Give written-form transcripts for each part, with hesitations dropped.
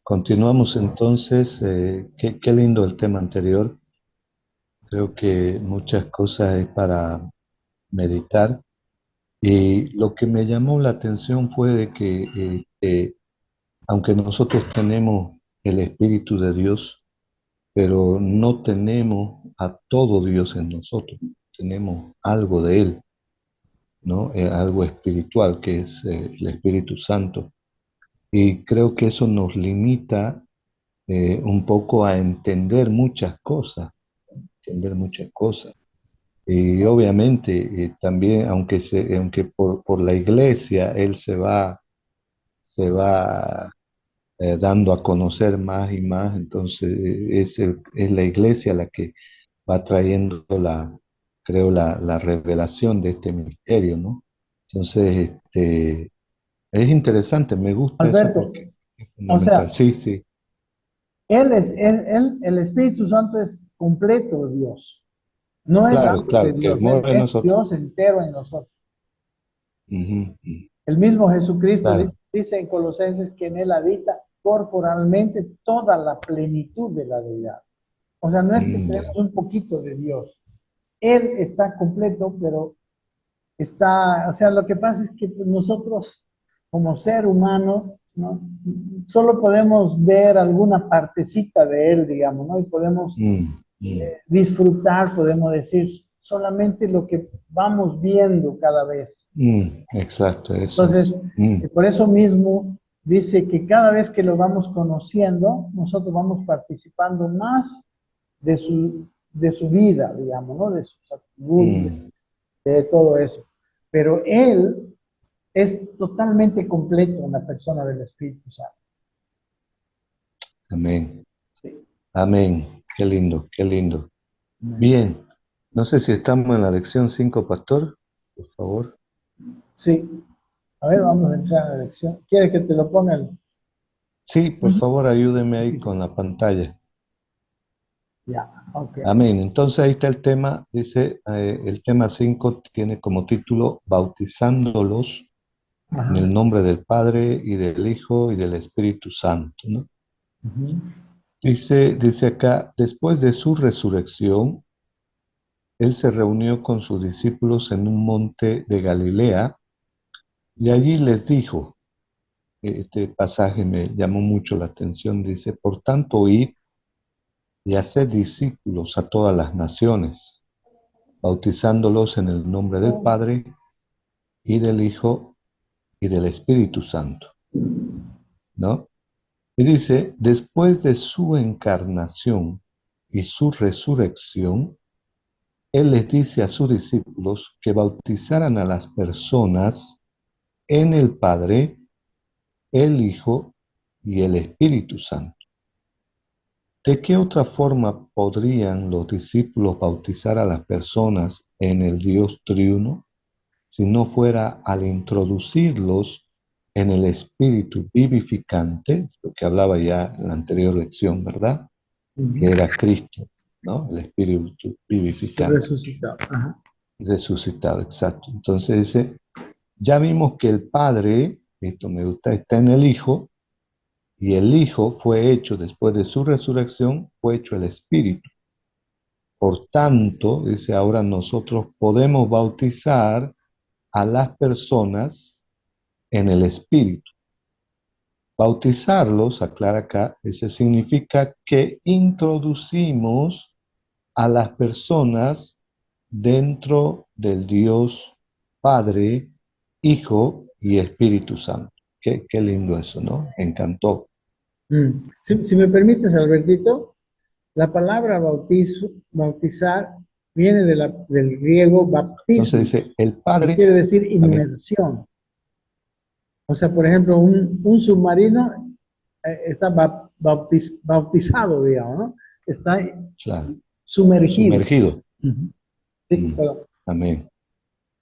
Continuamos entonces. Qué lindo el tema anterior. Creo que muchas cosas es para meditar. Y lo que me llamó la atención fue de que aunque nosotros tenemos el Espíritu de Dios, pero no tenemos a todo Dios en nosotros. Tenemos algo de Él, ¿no? Algo espiritual que es el Espíritu Santo. Y creo que eso nos limita un poco a entender muchas cosas. Y obviamente también, aunque por la iglesia él se va dando a conocer más y más, entonces es la iglesia la que va trayendo creo, la revelación de este misterio, ¿no? Entonces, es interesante, me gusta eso Alberto, porque es o fundamental. sea, Sí, sí, el Espíritu Santo es completo Dios. No es claro, algo de claro, que Dios, mueve en es nosotros. Dios entero en nosotros. Ujú, ujú, El mismo Jesucristo claro. dice en Colosenses que en él habita corporalmente toda la plenitud de la deidad. O sea, no es que Ya. tenemos un poquito de Dios. Él está completo, pero está, o sea, lo que pasa es que pues, nosotros como ser humano, ¿no? Solo podemos ver alguna partecita de él, digamos, ¿no? Y podemos Mm, mm, disfrutar, podemos decir, solamente lo que vamos viendo cada vez. exacto, eso. Entonces, Mm, por eso mismo dice que cada vez que lo vamos conociendo, nosotros vamos participando más de su vida, digamos, ¿no? De sus atributos, mm, de todo eso. Pero Él es totalmente completo en la persona del Espíritu Santo. amén. Sí. Amén. Qué lindo, qué lindo. Bien. No sé si estamos en la lección 5, pastor, por favor. Sí. A ver, vamos a entrar a la lección. ¿Quieres que te lo ponga? Sí, por Ujú. favor, ayúdeme ahí con la pantalla. Ya, ok. Amén. Entonces ahí está el tema, dice, el tema 5 tiene como título Bautizándolos en Ajá. el nombre del Padre y del Hijo y del Espíritu Santo, ¿no? Ujú. Dice acá, después de su resurrección, él se reunió con sus discípulos en un monte de Galilea y allí les dijo, este pasaje me llamó mucho la atención, dice, por tanto, id y haced discípulos a todas las naciones, bautizándolos en el nombre del Padre y del Hijo y del Espíritu Santo, ¿no? Y dice, después de su encarnación y su resurrección, él les dice a sus discípulos que bautizaran a las personas en el Padre, el Hijo y el Espíritu Santo. ¿De qué otra forma podrían los discípulos bautizar a las personas en el Dios triuno si no fuera al introducirlos en el Espíritu vivificante, lo que hablaba ya en la anterior lección, ¿verdad? Que Ujú. era Cristo, ¿no? El Espíritu vivificante, Resucitado. Ajá. resucitado, exacto. Entonces dice, ya vimos que el Padre, esto me gusta, está en el Hijo, y el Hijo fue hecho después de su resurrección, fue hecho el Espíritu. Por tanto, dice ahora nosotros podemos bautizar a las personas en el Espíritu. Bautizarlos, aclara acá, ese significa que introducimos a las personas dentro del Dios Padre, Hijo y Espíritu Santo. Qué lindo eso, ¿no? Me encantó. Si me permites, Albertito, la palabra bautizar viene del griego Entonces baptismo, dice, el que Padre, quiere decir amén, inmersión. O sea, por ejemplo, un submarino está bautizado, digamos, ¿no? Está claro, sumergido. sumergido. Ujú. Sí, Mm, perdón. amén,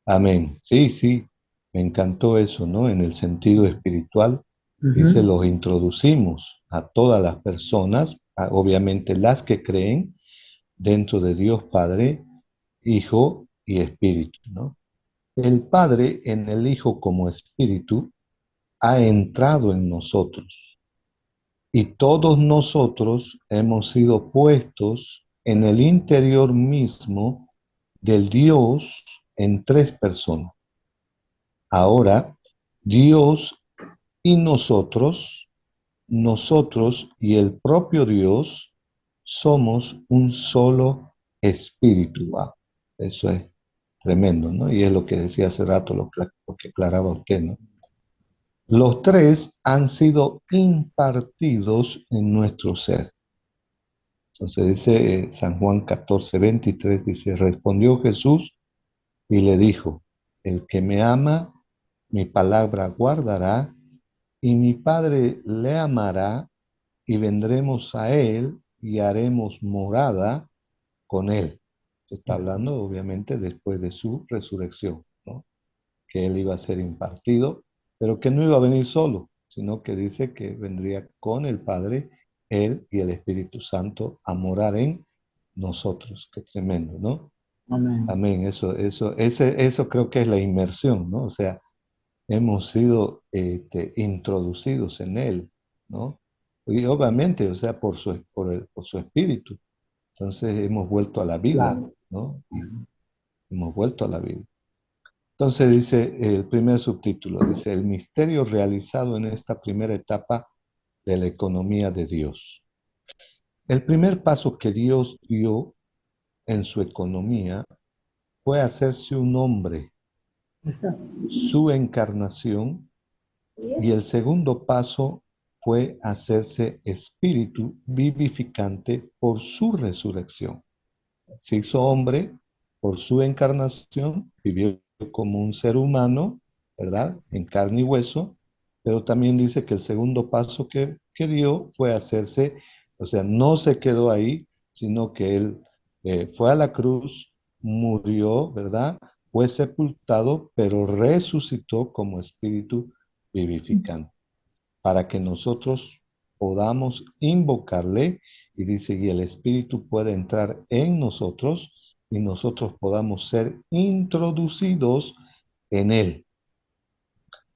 amén. Sí, sí, me encantó eso, ¿no? En el sentido espiritual, dice, Ujú. los introducimos a todas las personas, obviamente las que creen, dentro de Dios Padre, Hijo y Espíritu, ¿no? El Padre en el Hijo como Espíritu ha entrado en nosotros Y todos nosotros hemos sido puestos en el interior mismo del Dios en tres personas. Ahora, Dios y nosotros y el propio Dios somos un solo espíritu. Wow, eso es tremendo, ¿no? Y es lo que decía hace rato, lo que aclaraba usted, ¿no? Los tres han sido impartidos en nuestro ser. Entonces dice San Juan 14:23, dice, respondió Jesús y le dijo, el que me ama, mi palabra guardará, y mi Padre le amará, y vendremos a él y haremos morada con él. Se está hablando obviamente después de su resurrección, ¿no? Que él iba a ser impartido, pero que no iba a venir solo, sino que dice que vendría con el Padre, él y el Espíritu Santo a morar en nosotros. Qué tremendo, ¿no? Amén. Amén. Eso creo que es la inmersión, ¿no? O sea, hemos sido introducidos en él, ¿no? Y obviamente, o sea, por su espíritu. Entonces hemos vuelto a la vida, Claro. ¿no? Y hemos vuelto a la vida. Entonces dice el primer subtítulo, dice, el misterio realizado en esta primera etapa de la economía de Dios. El primer paso que Dios dio en su economía fue hacerse un hombre, su encarnación, y el segundo paso fue hacerse espíritu vivificante por su resurrección. Se hizo hombre por su encarnación, vivió como un ser humano, ¿verdad? En carne y hueso, pero también dice que el segundo paso que dio fue hacerse, o sea, no se quedó ahí, sino que él fue a la cruz, murió, ¿verdad? Fue sepultado, pero resucitó como espíritu vivificante para que nosotros podamos invocarle y dice, y el Espíritu puede entrar en nosotros y nosotros podamos ser introducidos en Él.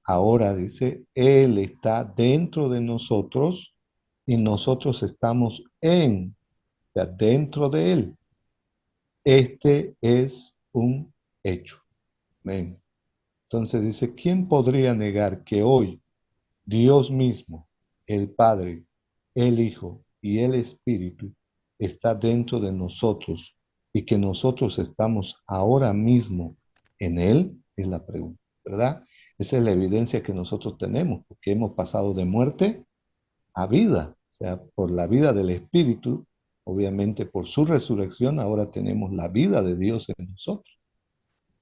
Ahora dice, Él está dentro de nosotros y nosotros estamos o sea, dentro de Él. Este es un hecho. Amén. Entonces dice, ¿quién podría negar que hoy Dios mismo, el Padre, el Hijo y el Espíritu está dentro de nosotros y que nosotros estamos ahora mismo en Él? Es la pregunta, ¿verdad? Esa es la evidencia que nosotros tenemos, porque hemos pasado de muerte a vida, o sea, por la vida del Espíritu, obviamente por su resurrección, ahora tenemos la vida de Dios en nosotros,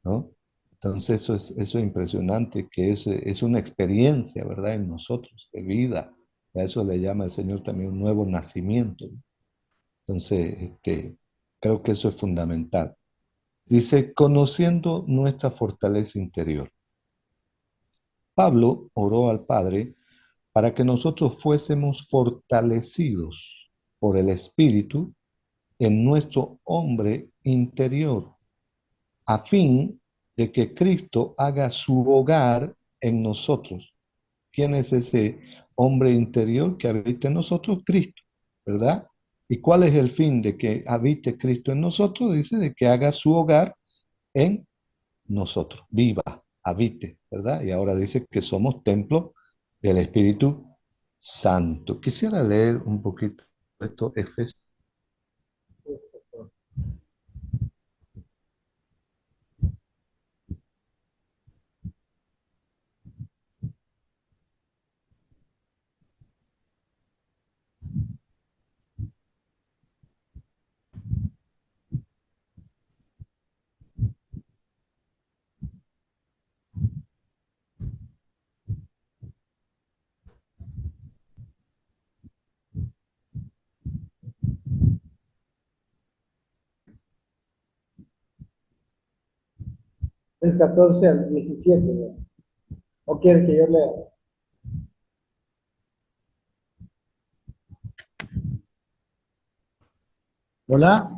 ¿no? Entonces eso es impresionante, que es una experiencia, ¿verdad? En nosotros, de vida. A eso le llama el Señor también un nuevo nacimiento. Entonces, creo que eso es fundamental. Dice, conociendo nuestra fortaleza interior. Pablo oró al Padre para que nosotros fuésemos fortalecidos por el Espíritu en nuestro hombre interior, a fin de que Cristo haga su hogar en nosotros. ¿Quién es ese hombre interior que habita en nosotros? Cristo, ¿verdad? ¿Y cuál es el fin de que habite Cristo en nosotros? Dice de que haga su hogar en nosotros, viva, habite, ¿verdad? Y ahora dice que somos templo del Espíritu Santo. Quisiera leer un poquito esto, Efesios. Es 14 al 17, ¿no? ¿O quiere que yo lea? Hola.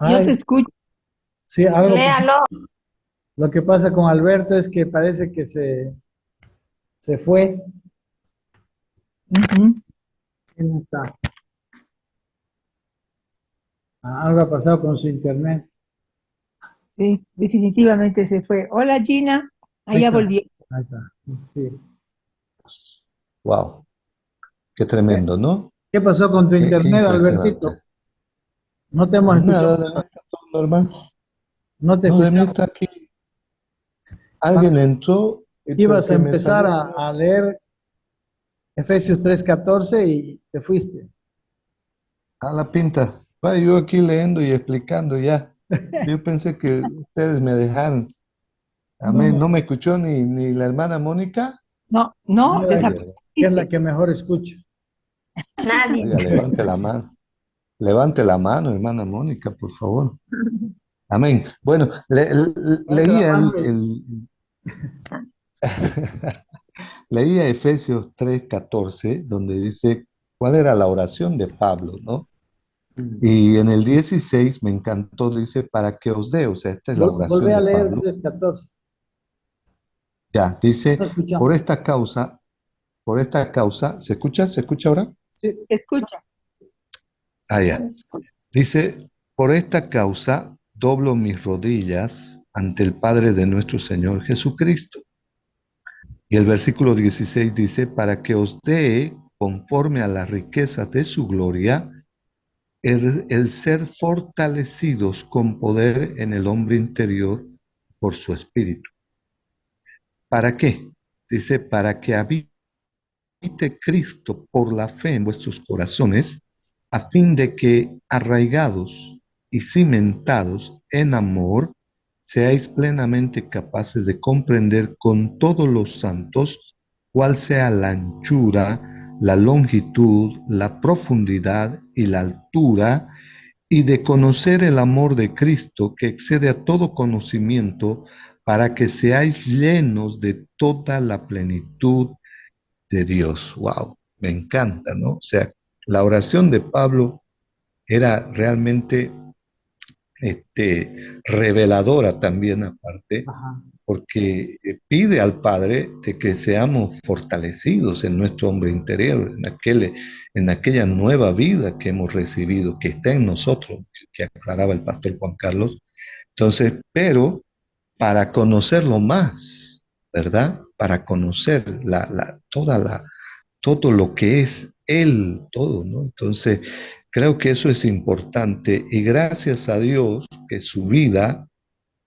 Yo Ay, te escucho. sí, Léalo. lo que pasa con Alberto es que parece que se fue. Ujú. ¿Quién no está? Algo ha pasado con su internet. Sí, definitivamente se fue. Hola Gina, Ahí allá está, volvió. ahí está. Sí. Wow, qué ¿Qué, tremendo, ¿no? qué pasó con tu Qué internet, impresionante. Albertito? No te hemos escuchado Nada, de mí nada. está todo normal. No te No, de mí escuchamos. está aquí. Cuando Alguien entró y ibas a porque me empezar salió a leer Efesios 3:14 y te fuiste. a la pinta. Va, yo aquí leyendo y explicando ya. Yo pensé que ustedes me dejaron. A mí no No, me escuchó ni la hermana Mónica. No, no, nada, Ay, que es la desapareciste. que mejor escucho. Nadie. oiga, levante la mano. Levante la mano, hermana Mónica, por favor. Amén. Bueno, Levanta la leía mano. leía Efesios 3:14, donde dice cuál era la oración de Pablo, ¿no? Y en el 16 me encantó, dice, para que os dé, o sea, esta es la Volvé oración a de leer Pablo. 3:14. Ya, dice, No por escuchamos. por esta causa, ¿se escucha? ¿Se escucha ahora? Sí. Escucha. Ah, ya. Dice, por esta causa doblo mis rodillas ante el Padre de nuestro Señor Jesucristo. Y el versículo 16 dice, para que os dé, conforme a las riquezas de su gloria, el ser fortalecidos con poder en el hombre interior por su espíritu. ¿Para qué? Dice, para que habite Cristo por la fe en vuestros corazones, a fin de que, arraigados y cimentados en amor, seáis plenamente capaces de comprender con todos los santos cuál sea la anchura, la longitud, la profundidad y la altura, y de conocer el amor de Cristo que excede a todo conocimiento, para que seáis llenos de toda la plenitud de Dios. Wow, me encanta, ¿no? O sea, la oración de Pablo era realmente reveladora también aparte, Ajá. porque pide al Padre de que seamos fortalecidos en nuestro hombre interior, en aquella nueva vida que hemos recibido, que está en nosotros, que aclaraba el pastor Juan Carlos. Entonces, pero para conocerlo más, ¿verdad? Para conocer todo lo que es Él, todo, ¿no? Entonces, creo que eso es importante y gracias a Dios que su vida,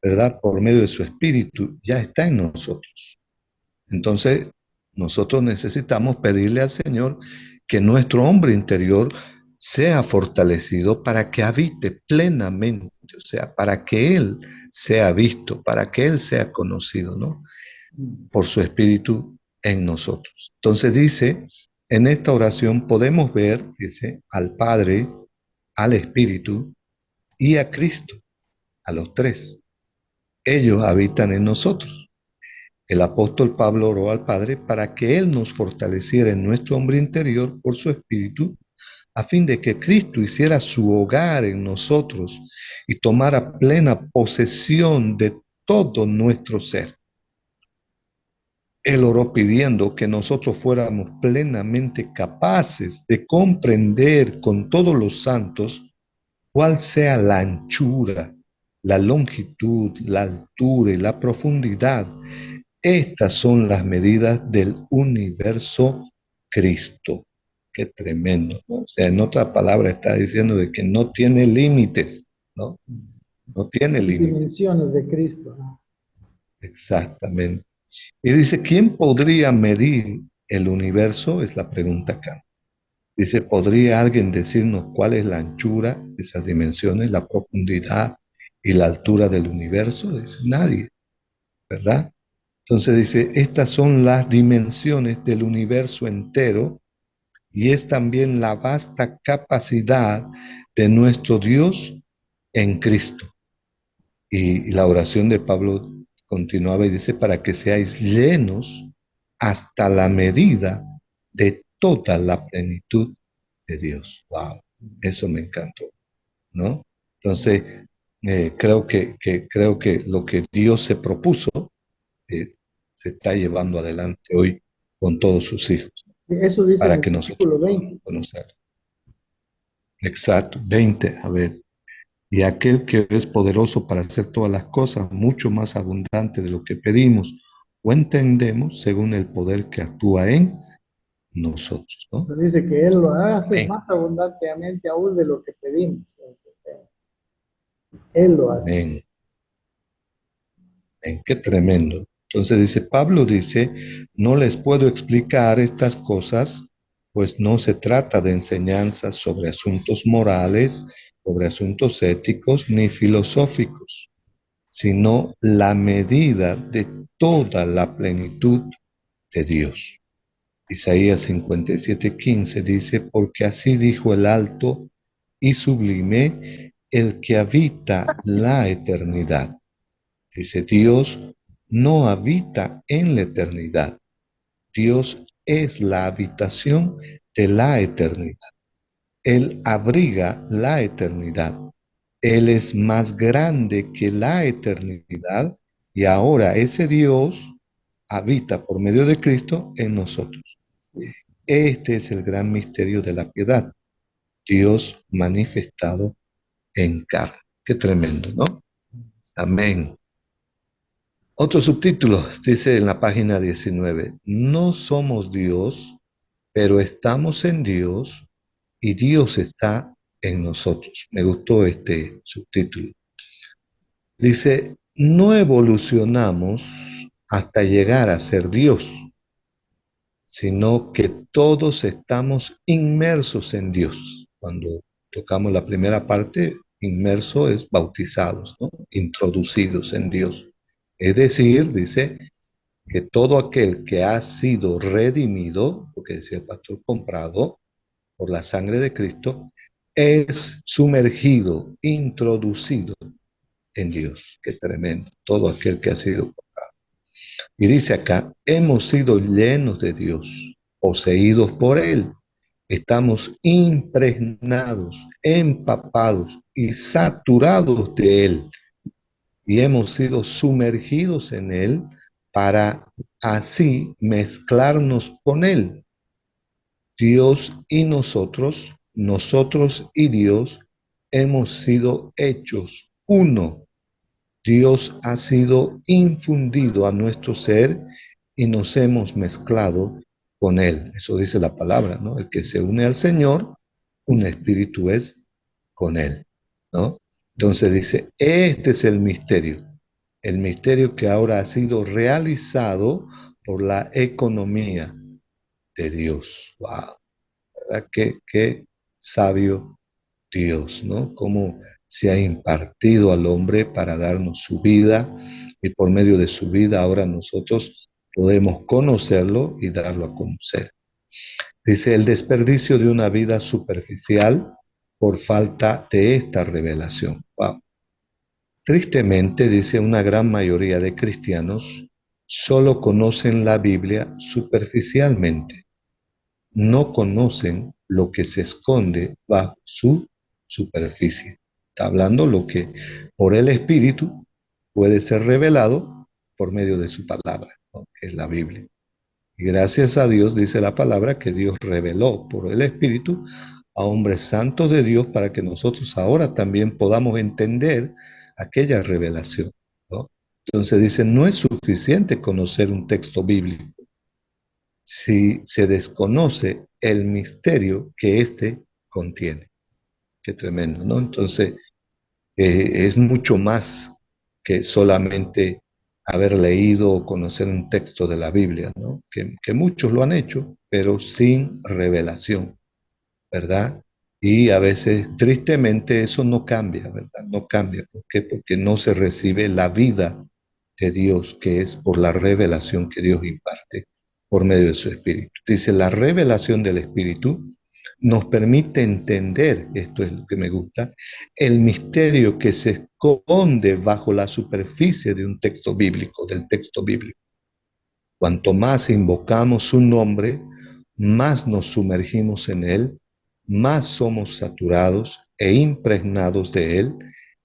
¿verdad? Por medio de su espíritu, ya está en nosotros. Entonces, nosotros necesitamos pedirle al Señor que nuestro hombre interior sea fortalecido para que habite plenamente, o sea, para que Él sea visto, para que Él sea conocido, ¿no? Por su espíritu en nosotros. Entonces dice, en esta oración podemos ver, dice, al Padre, al Espíritu y a Cristo, a los tres. Ellos habitan en nosotros. El apóstol Pablo oró al Padre para que Él nos fortaleciera en nuestro hombre interior por su Espíritu, a fin de que Cristo hiciera su hogar en nosotros y tomara plena posesión de todo nuestro ser. Él oró pidiendo que nosotros fuéramos plenamente capaces de comprender con todos los santos cuál sea la anchura, la longitud, la altura y la profundidad. Estas son las medidas del universo Cristo. Qué tremendo, ¿no? O sea, en otra palabra está diciendo de que no tiene límites, ¿no? No tiene Las límites. dimensiones de Cristo, ¿no? Exactamente. Y dice, ¿quién podría medir el universo? Es la pregunta acá. Dice, ¿podría alguien decirnos cuál es la anchura, esas dimensiones, la profundidad y la altura del universo? Dice, nadie, ¿verdad? Entonces dice, estas son las dimensiones del universo entero y es también la vasta capacidad de nuestro Dios en Cristo. Y la oración de Pablo continuaba y dice, para que seáis llenos hasta la medida de toda la plenitud de Dios. Wow, eso me encantó, ¿no? Entonces, creo que lo que Dios se propuso se está llevando adelante hoy con todos sus hijos. Eso dice en para el que nosotros versículo podamos 20. conocer. Exacto, 20, a ver. Y aquel que es poderoso para hacer todas las cosas, mucho más abundante de lo que pedimos o entendemos, según el poder que actúa en nosotros, ¿no? Entonces dice que Él lo hace Amén, más abundantemente aún de lo que pedimos. Él lo hace. amén, amén. Qué tremendo. Entonces dice, Pablo dice, no les puedo explicar estas cosas, pues no se trata de enseñanzas sobre asuntos morales, sobre asuntos éticos ni filosóficos, sino la medida de toda la plenitud de Dios. Isaías 57:15 dice, porque así dijo el alto y sublime, el que habita la eternidad. Dice, Dios no habita en la eternidad. Dios es la habitación de la eternidad. Él abriga la eternidad. Él es más grande que la eternidad y ahora ese Dios habita por medio de Cristo en nosotros. Este es el gran misterio de la piedad, Dios manifestado en carne. Qué tremendo, ¿no? Amén. Otro subtítulo dice en la página 19, no somos Dios, pero estamos en Dios y Dios está en nosotros. Me gustó este subtítulo. Dice, no evolucionamos hasta llegar a ser Dios, sino que todos estamos inmersos en Dios. Cuando tocamos la primera parte, inmerso es bautizados, ¿no? Introducidos en Dios. Es decir, dice que todo aquel que ha sido redimido, porque decía el pastor, comprado por la sangre de Cristo, es sumergido, introducido en Dios. Qué tremendo. Todo aquel que ha sido. Y dice acá, hemos sido llenos de Dios, poseídos por Él. Estamos impregnados, empapados y saturados de Él. Y hemos sido sumergidos en Él para así mezclarnos con Él. Dios y nosotros, nosotros y Dios, hemos sido hechos uno. Dios ha sido infundido a nuestro ser y nos hemos mezclado con Él. Eso dice la palabra, ¿no? El que se une al Señor, un espíritu es con Él, ¿no? Entonces dice, este es el misterio que ahora ha sido realizado por la economía de Dios. ¡Wow! ¿Verdad? Qué sabio Dios, ¿no? Cómo se ha impartido al hombre para darnos su vida y por medio de su vida ahora nosotros podemos conocerlo y darlo a conocer. Dice, el desperdicio de una vida superficial por falta de esta revelación. Wow. Tristemente, dice, una gran mayoría de cristianos solo conocen la Biblia superficialmente, no conocen lo que se esconde bajo su superficie. Está hablando lo que por el Espíritu puede ser revelado por medio de su palabra, ¿no? Que es la Biblia. Y gracias a Dios dice la palabra que Dios reveló por el Espíritu a hombres santos de Dios para que nosotros ahora también podamos entender aquella revelación, ¿no? Entonces dice, no es suficiente conocer un texto bíblico si se desconoce el misterio que éste contiene. Qué tremendo, ¿no? Entonces, es mucho más que solamente haber leído o conocer un texto de la Biblia, ¿no? Que muchos lo han hecho, pero sin revelación, ¿verdad? Y a veces, tristemente, eso no cambia, ¿verdad? No cambia. ¿Por qué? Porque no se recibe la vida de Dios, que es por la revelación que Dios imparte por medio de su Espíritu. Dice, la revelación del Espíritu nos permite entender, esto es lo que me gusta, el misterio que se esconde bajo la superficie de un texto bíblico, del texto bíblico. Cuanto más invocamos su nombre, más nos sumergimos en él, más somos saturados e impregnados de él,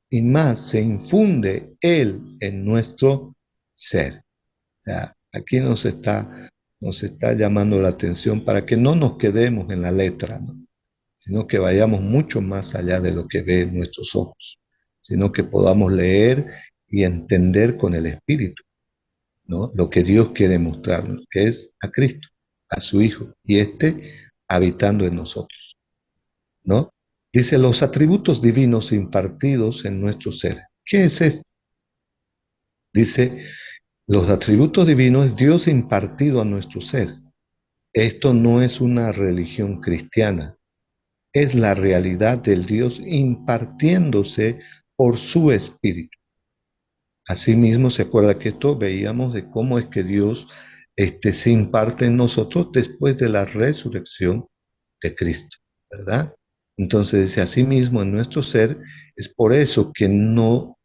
y más se infunde él en nuestro ser. O sea, aquí nos está nos está llamando la atención para que no nos quedemos en la letra, ¿no? Sino que vayamos mucho más allá de lo que ven nuestros ojos, sino que podamos leer y entender con el Espíritu, ¿no? Lo que Dios quiere mostrarnos, que es a Cristo, a su Hijo, y habitando en nosotros, ¿no? Dice los atributos divinos impartidos en nuestro ser. ¿Qué es esto? Dice, los atributos divinos es Dios impartido a nuestro ser. Esto no es una religión cristiana, es la realidad del Dios impartiéndose por su Espíritu. Asimismo, se acuerda que esto veíamos de cómo es que Dios se imparte en nosotros después de la resurrección de Cristo, ¿verdad? Entonces dice, asimismo en nuestro ser, es por eso que no,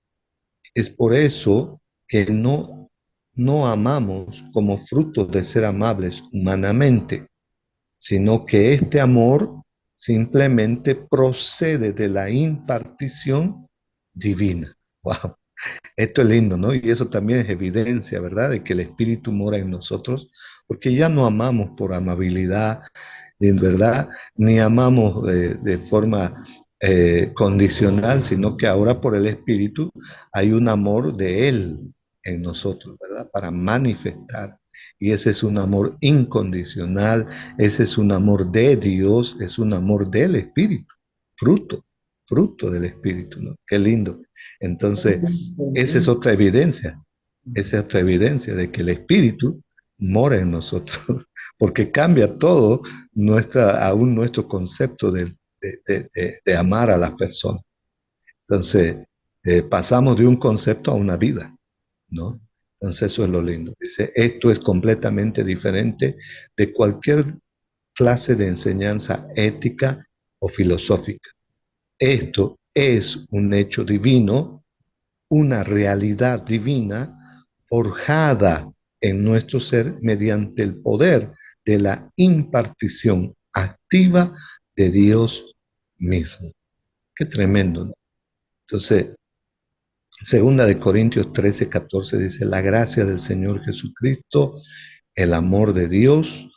es por eso que no amamos como fruto de ser amables humanamente, sino que este amor simplemente procede de la impartición divina. Wow. Esto es lindo, ¿no? Y eso también es evidencia, ¿verdad? De que el Espíritu mora en nosotros, porque ya no amamos por amabilidad, en verdad, ni amamos de forma condicional, sino que ahora por el Espíritu hay un amor de Él en nosotros, ¿verdad? Para manifestar. Y ese es un amor incondicional, ese es un amor de Dios, es un amor del Espíritu, fruto, fruto del Espíritu, ¿no? Qué lindo. Entonces, esa es otra evidencia, esa es otra evidencia de que el Espíritu mora en nosotros, porque cambia todo aún nuestro concepto de amar a las personas. Entonces, pasamos de un concepto a una vida, ¿no? Entonces, eso es lo lindo. Dice, esto es completamente diferente de cualquier clase de enseñanza ética o filosófica. Esto es un hecho divino, una realidad divina forjada en nuestro ser mediante el poder de la impartición activa de Dios mismo. Qué tremendo, ¿no? Entonces, segunda de Corintios 13:14 dice, la gracia del Señor Jesucristo, el amor de Dios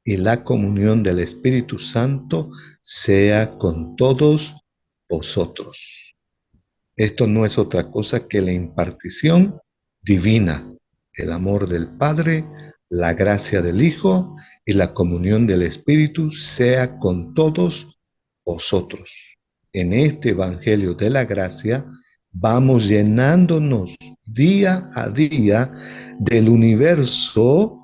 y la comunión del Espíritu Santo sea con todos vosotros. Esto no es otra cosa que la impartición divina, el amor del Padre, la gracia del Hijo y la comunión del Espíritu sea con todos vosotros. En este Evangelio de la Gracia vamos llenándonos día a día del universo,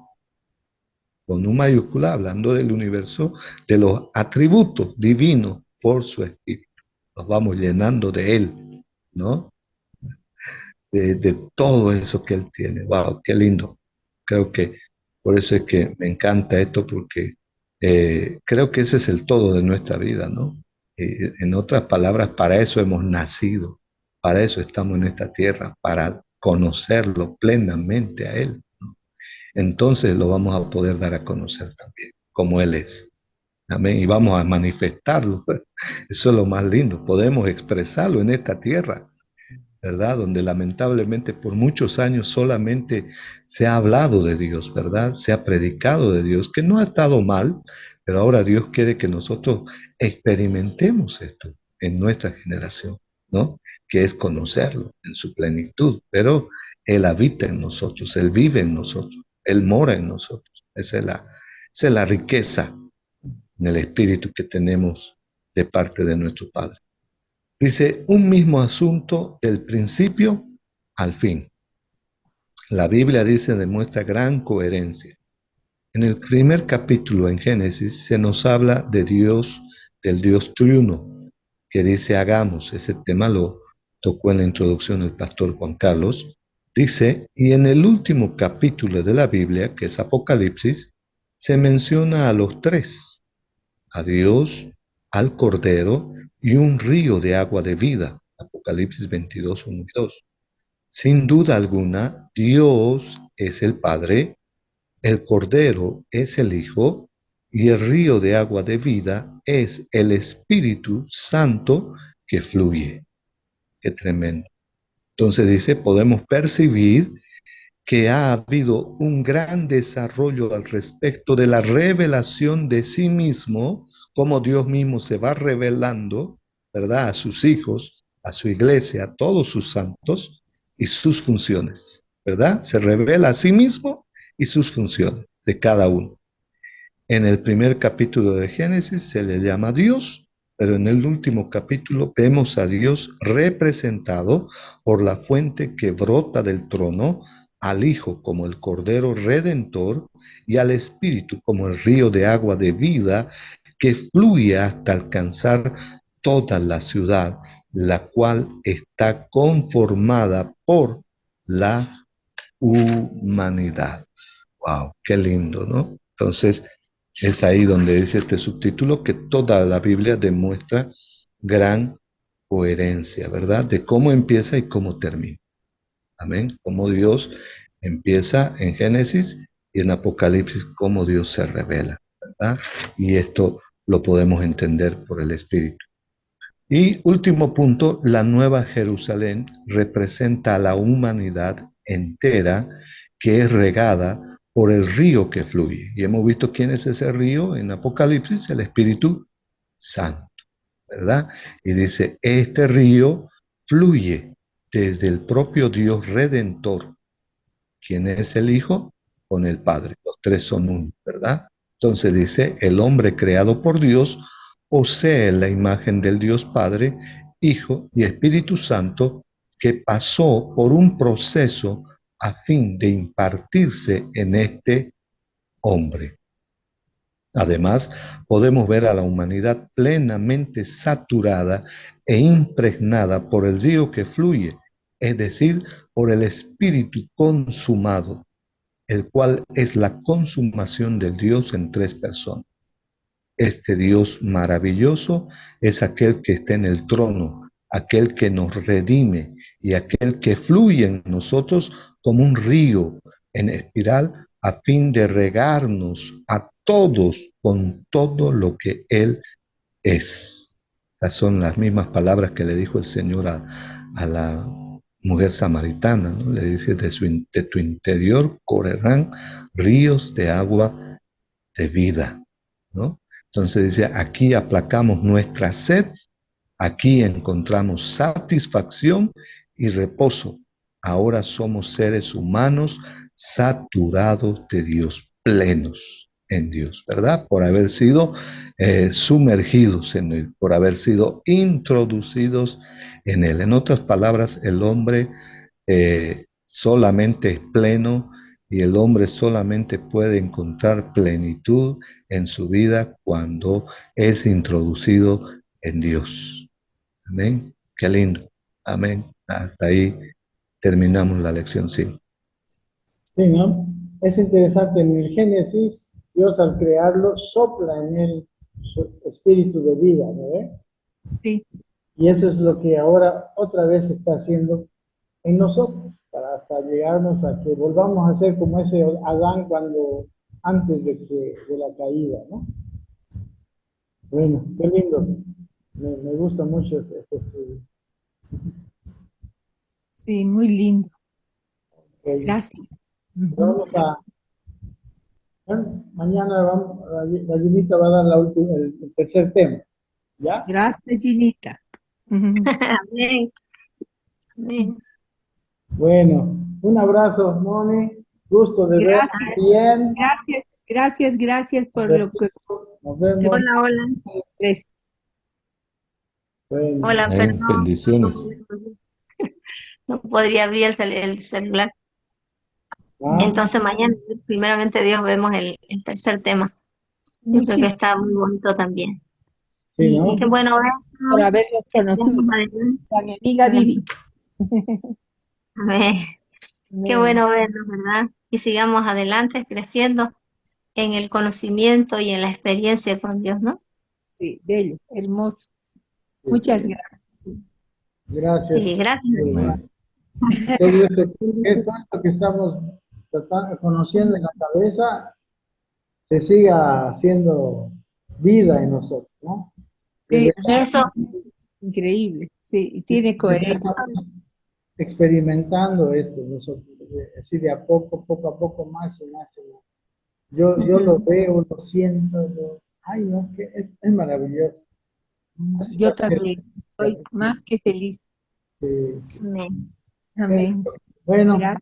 con un mayúscula, hablando del universo, de los atributos divinos por su Espíritu. Nos vamos llenando de Él, ¿no? De todo eso que Él tiene. ¡Wow! ¡Qué lindo! Creo que por eso es que me encanta esto, porque creo que ese es el todo de nuestra vida, ¿no? En otras palabras, para eso hemos nacido, para eso estamos en esta tierra, para conocerlo plenamente a Él, ¿no? Entonces lo vamos a poder dar a conocer también, como Él es. Amén. Y vamos a manifestarlo. Eso es lo más lindo. Podemos expresarlo en esta tierra, ¿verdad? Donde lamentablemente por muchos años solamente se ha hablado de Dios, ¿verdad? Se ha predicado de Dios, que no ha estado mal, pero ahora Dios quiere que nosotros experimentemos esto en nuestra generación, ¿no? Que es conocerlo en su plenitud, pero Él habita en nosotros, Él vive en nosotros, Él mora en nosotros. Esa es la riqueza en el espíritu que tenemos de parte de nuestro Padre. Dice, un mismo asunto del principio al fin. La Biblia dice, demuestra gran coherencia. En el primer capítulo en Génesis se nos habla de Dios, del Dios triuno, que dice hagamos. Ese tema lo tocó en la introducción el pastor Juan Carlos. Dice, y en el último capítulo de la Biblia, que es Apocalipsis, se menciona a los tres, a Dios, al Cordero y un río de agua de vida. Apocalipsis 22, 1 y 2. Sin duda alguna, Dios es el Padre, el Cordero es el Hijo y el río de agua de vida es el Espíritu Santo que fluye. Qué tremendo. Entonces dice, podemos percibir que ha habido un gran desarrollo al respecto de la revelación de sí mismo, como Dios mismo se va revelando, ¿verdad? A sus hijos, a su iglesia, a todos sus santos y sus funciones, ¿verdad? Se revela a sí mismo y sus funciones de cada uno. En el primer capítulo de Génesis se le llama Dios, pero en el último capítulo vemos a Dios representado por la fuente que brota del trono, al Hijo como el Cordero Redentor y al Espíritu como el río de agua de vida que fluye hasta alcanzar toda la ciudad, la cual está conformada por la humanidad. Wow, qué lindo, ¿no? Entonces, es ahí donde dice este subtítulo que toda la Biblia demuestra gran coherencia, ¿verdad? De cómo empieza y cómo termina. Amén. Cómo Dios empieza en Génesis y en Apocalipsis, cómo Dios se revela, ¿verdad? Y esto lo podemos entender por el Espíritu. Y último punto, la Nueva Jerusalén representa a la humanidad entera que es regada por el río que fluye. Y hemos visto quién es ese río en Apocalipsis, el Espíritu Santo, ¿verdad? Y dice, este río fluye desde el propio Dios Redentor. ¿Quién es el Hijo? Con el Padre. Los tres son uno, ¿verdad? Entonces dice, el hombre creado por Dios posee la imagen del Dios Padre, Hijo y Espíritu Santo que pasó por un proceso a fin de impartirse en este hombre. Además, podemos ver a la humanidad plenamente saturada e impregnada por el río que fluye, es decir, por el Espíritu consumado, el cual es la consumación del Dios en tres personas. Este Dios maravilloso es aquel que está en el trono, aquel que nos redime y aquel que fluye en nosotros como un río en espiral a fin de regarnos a todos con todo lo que Él es. Estas son las mismas palabras que le dijo el Señor a la mujer samaritana, ¿no? Le dice, de tu interior correrán ríos de agua de vida, ¿no? Entonces dice, aquí aplacamos nuestra sed, aquí encontramos satisfacción y reposo. Ahora somos seres humanos saturados de Dios, plenos en Dios, ¿verdad? Por haber sido sumergidos en Él, por haber sido introducidos en Él. En otras palabras, el hombre solamente es pleno y el hombre solamente puede encontrar plenitud en su vida cuando es introducido en Dios. Amén. Qué lindo. Amén. Hasta ahí terminamos la lección 5. Sí, ¿no? Es interesante, en el Génesis, Dios al crearlo sopla en él su espíritu de vida, ¿no ve? Sí, Y eso es lo que ahora otra vez está haciendo en nosotros, para hasta llegarnos a que volvamos a ser como ese Adán cuando, antes de la caída, ¿no? Bueno, qué lindo. Me gusta mucho este estudio. sí, muy lindo. Ok. Gracias. Vamos a, bueno, mañana vamos, la Junita va a dar el tercer tema, ¿ya? Gracias, Ginita. Amén. Amén. Bueno, un abrazo, Moni. Gusto de verte Gracias, bien. gracias por lo que Nos vemos. Hola, hola. los tres. Bueno, Hola, Amén. perdón. Bendiciones. No podría abrir el celular. ¿ah? Entonces mañana, primeramente Dios, vemos el tercer tema. Yo creo que Muchísimas está muy bonito también. Sí, ¿no? Qué bueno por vernos. haberlos conocido. Sigamos adelante. A mi amiga Vivi. Amén. Qué Amén. bueno vernos, ¿verdad? Y sigamos adelante creciendo en el conocimiento y en la experiencia con Dios, ¿no? Sí, bello, hermoso. Sí, Muchas sí. gracias. Gracias. Sí, gracias. Amén. Todo esto que estamos conociendo en la cabeza se siga haciendo vida en nosotros, ¿no? Sí, Eso, increíble. Sí, y tiene Que ya coherencia. estamos experimentando esto nosotros. así de a poco a poco, más y más. Y más. Yo lo veo, lo siento, ay, no, que es maravilloso. Así va Yo a ser. también soy más que feliz. Sí, sí. Amén. Amén. Bueno, Gracias.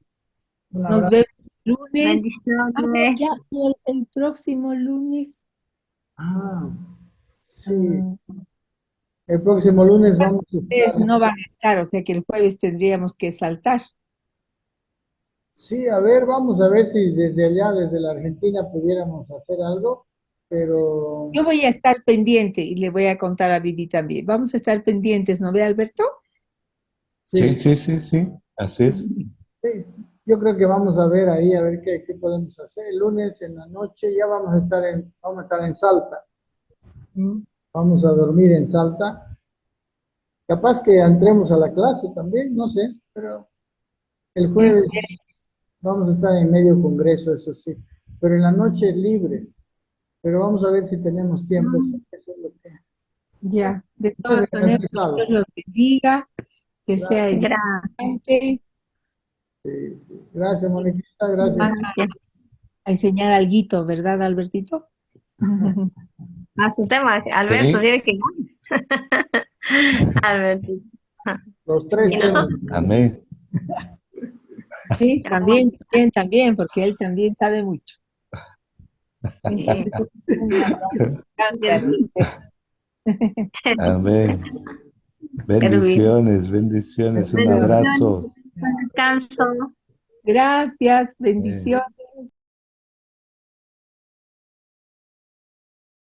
un Nos abrazo. vemos el lunes. Bendiciones. Ya el próximo lunes. Ah, sí, Ah, el próximo lunes vamos a ustedes estar. no van a estar, o sea que el jueves tendríamos que saltar. Sí, a ver, vamos a ver si desde allá, desde la Argentina, pudiéramos hacer algo, pero Yo voy a estar pendiente y le voy a contar a Vivi también. Vamos a estar pendientes, ¿no ve, Alberto? Sí, sí, sí, sí, sí, así es. sí, yo creo que vamos a ver ahí, a ver qué podemos hacer. El lunes en la noche ya vamos a estar en Salta, Mm. vamos a dormir en Salta. Capaz que entremos a la clase también, no sé, pero el Bien. jueves vamos a estar en medio congreso, eso sí, pero en la noche libre. Pero vamos a ver si tenemos tiempo. Eso es lo que Ya, de está todas maneras, que Dios garantizado. los bendiga, que sea Gracias, Gracias. edificante. sí, sí. Gracias, Moniquita, gracias. Van Gracias. a enseñar alguito, ¿verdad, Albertito? A su tema, Alberto, Sí, tiene que Alberto. Los tres Y Ya. temas. nosotros, amén. Sí, ya, también, también, también, porque él también sabe mucho. sí, Entonces, un abrazo grande a los bien, tres. Amén. pero bien. Bendiciones, bendiciones. Un Bendiciones. Bendiciones, abrazo. buen descanso. Gracias, Amén. bendiciones.